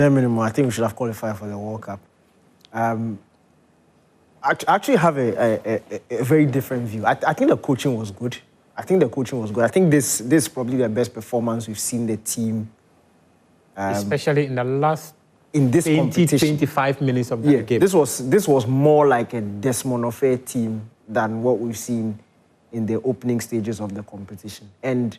Minimum, I think we should have qualified for the World Cup. I actually have a very different view. I think the coaching was good. I think this is probably the best performance we've seen the team. Especially in the last this 25 minutes of the game. This was more like a Desmond Affair team than what we've seen in the opening stages of the competition. And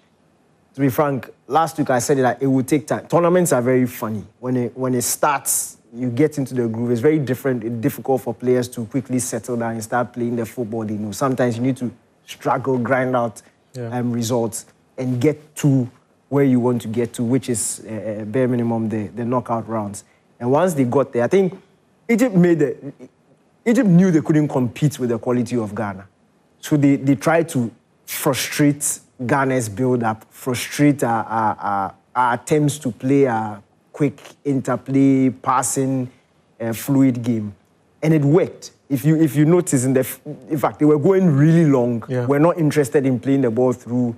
to be frank, last week I said that it would take time. Tournaments are very funny. When it starts, you get into the groove. It's very difficult for players to quickly settle down and start playing the football they know. Sometimes you need to struggle, grind out results, and get to where you want to get to, which is bare minimum the knockout rounds. And once they got there, I think Egypt knew they couldn't compete with the quality of Ghana. So they tried to frustrate Ghana's build-up, frustrate our attempts to play a quick interplay, passing, fluid game. And it worked. If you notice, in fact, they were going really long. Yeah. We're not interested in playing the ball through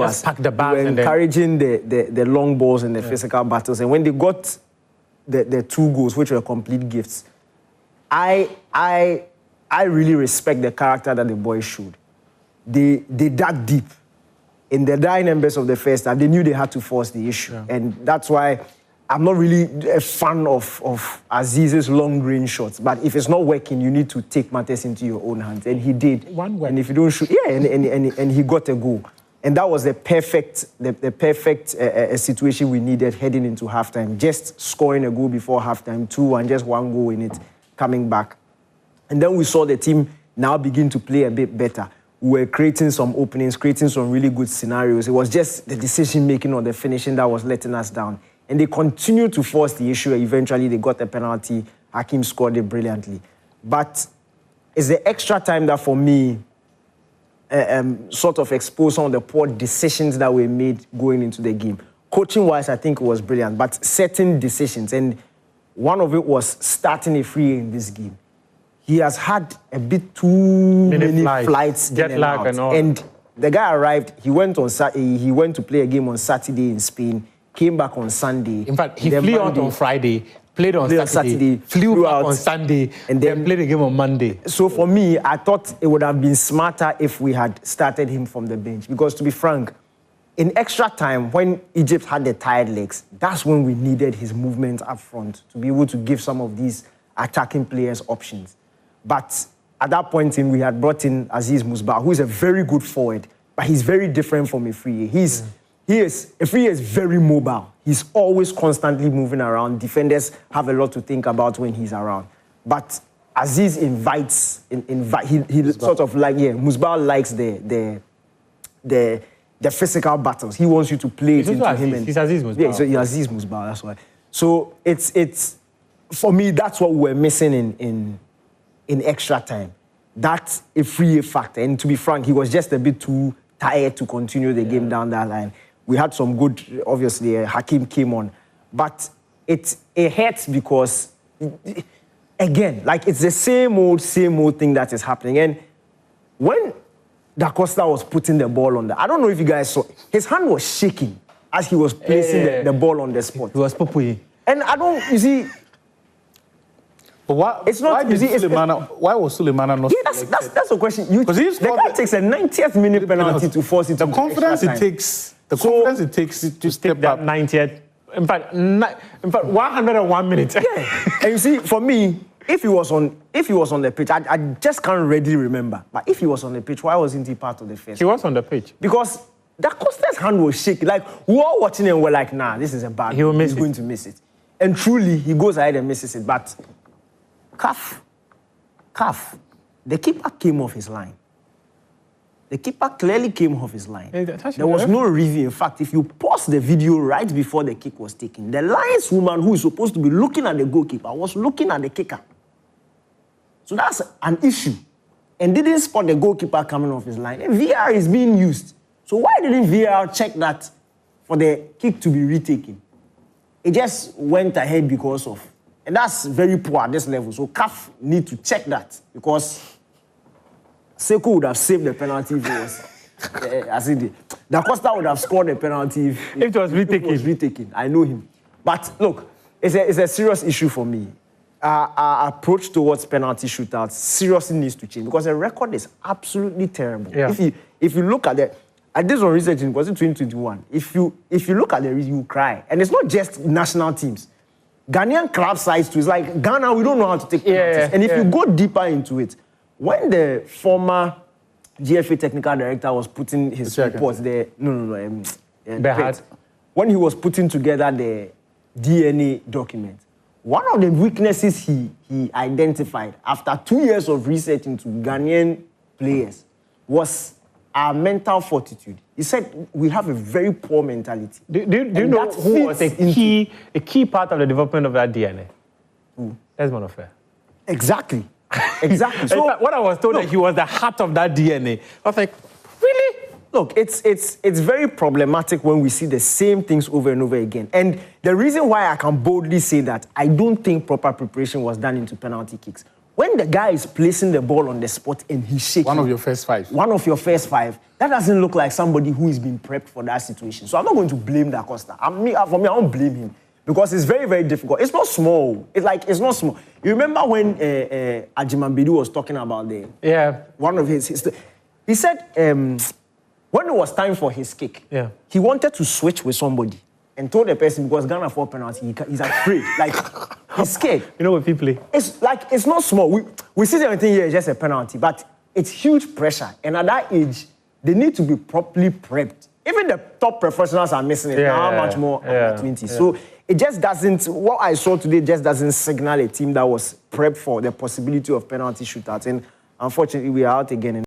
us. Pack the ball. We're encouraging the long balls and the physical battles. And when they got the 2 goals, which were complete gifts, I really respect the character that the boys showed. They dug deep. In the dying embers of the first half, they knew they had to force the issue. Yeah. And that's why I'm not really a fan of Aziz's long-range shots. But if it's not working, you need to take matters into your own hands. And he did. And if you don't shoot, and he got a goal. And that was the perfect situation we needed heading into halftime. Just scoring a goal before halftime, 2 and just 1 goal in it, coming back. And then we saw the team now begin to play a bit better. We were creating some openings, creating some really good scenarios. It was just the decision-making or the finishing that was letting us down. And they continued to force the issue. Eventually, they got the penalty. Hakim scored it brilliantly. But it's the extra time that, for me, sort of exposed some of the poor decisions that were made going into the game. Coaching-wise, I think it was brilliant, but certain decisions. And one of it was starting a free in this game. He has had a bit too many flights, jet lag and all. And the guy arrived. He went to play a game on Saturday in Spain. Came back on Sunday. In fact, he flew out on Friday, played on Saturday, flew out on Sunday, and then played a game on Monday. So for me, I thought it would have been smarter if we had started him from the bench. Because to be frank, in extra time, when Egypt had the tired legs, that's when we needed his movement up front to be able to give some of these attacking players options. But at that point we had brought in Aziz Musbah, who is a very good forward, but he's very different from Afriye. Afriye is very mobile. He's always constantly moving around. Defenders have a lot to think about when he's around. But Aziz invites, he sort of like, Musbah likes the physical battles. He wants you to play it into him. He's Aziz Musbah. Yeah, so he's Aziz Musbah, that's why. So it's for me, that's what we're missing in extra time. That's a free factor. And to be frank, he was just a bit too tired to continue the game down that line. We had some good, obviously, Hakim came on. But it hurts because, again, like it's the same old thing that is happening. And when Da Costa was putting the ball on I don't know if you guys saw, his hand was shaking as he was placing the ball on the spot. He was poopy. And you see, but why was Sulemana not? Yeah, that's the question. The guy takes a 90th minute penalty to force it. The confidence it takes to step that up. 90th. In fact, 101 minutes. Yeah. And you see, for me, if he was on the pitch, I just can't readily remember. But if he was on the pitch, why wasn't he part of the first? He was on the pitch because Da Costa's hand was shaking. Like we were watching it and we're like, nah, this is a bad. He's going to miss it. And truly, he goes ahead and misses it. But Calf, the keeper came off his line. The keeper clearly came off his line. There was no review. In fact, if you pause the video right before the kick was taken, the lineswoman who is supposed to be looking at the goalkeeper was looking at the kicker. So that's an issue. And didn't spot the goalkeeper coming off his line. And VAR is being used. So why didn't VAR check that for the kick to be retaken? It just went ahead because of. And that's very poor at this level. So CAF need to check that because Sekou would have saved the penalty if it was. Da Costa would have scored the penalty if it was retaken. I know him. But look, it's a serious issue for me. Our approach towards penalty shootouts seriously needs to change because the record is absolutely terrible. Yeah. If you look at it, I did some research in 2021. If you look at the reason, you cry, and it's not just national teams. Ghanaian club sides too. It's like Ghana, we don't know how to take penalties. And if you go deeper into it, when the former GFA technical director was putting his reports there, when he was putting together the DNA document, one of the weaknesses he identified after 2 years of research into Ghanaian players was our mental fortitude. He said we have a very poor mentality. Do you know who was a key part of the development of that DNA? Who? Desmond Ofer. Exactly. Exactly. So when I was told that he was the heart of that DNA, I was like, really? Look, it's very problematic when we see the same things over and over again. And the reason why I can boldly say that I don't think proper preparation was done into penalty kicks. When the guy is placing the ball on the spot and he's shaking. One of your first five. One of your first five. That doesn't look like somebody who is being prepped for that situation. So I'm not going to blame Da Costa. For me, I don't blame him. Because it's very, very difficult. It's not small. It's not small. You remember when Ajimambidu was talking about one of his he said when it was time for his kick, he wanted to switch with somebody and told the person because Ghana for penalty, he's afraid. Like, he's scared. You know what people play? It's not small. We see everything here is just a penalty, but it's huge pressure. And at that age, they need to be properly prepped. Even the top professionals are missing it. How much more under 20? So it just doesn't, what I saw today just doesn't signal a team that was prepped for the possibility of penalty shootouts. And unfortunately, we are out again.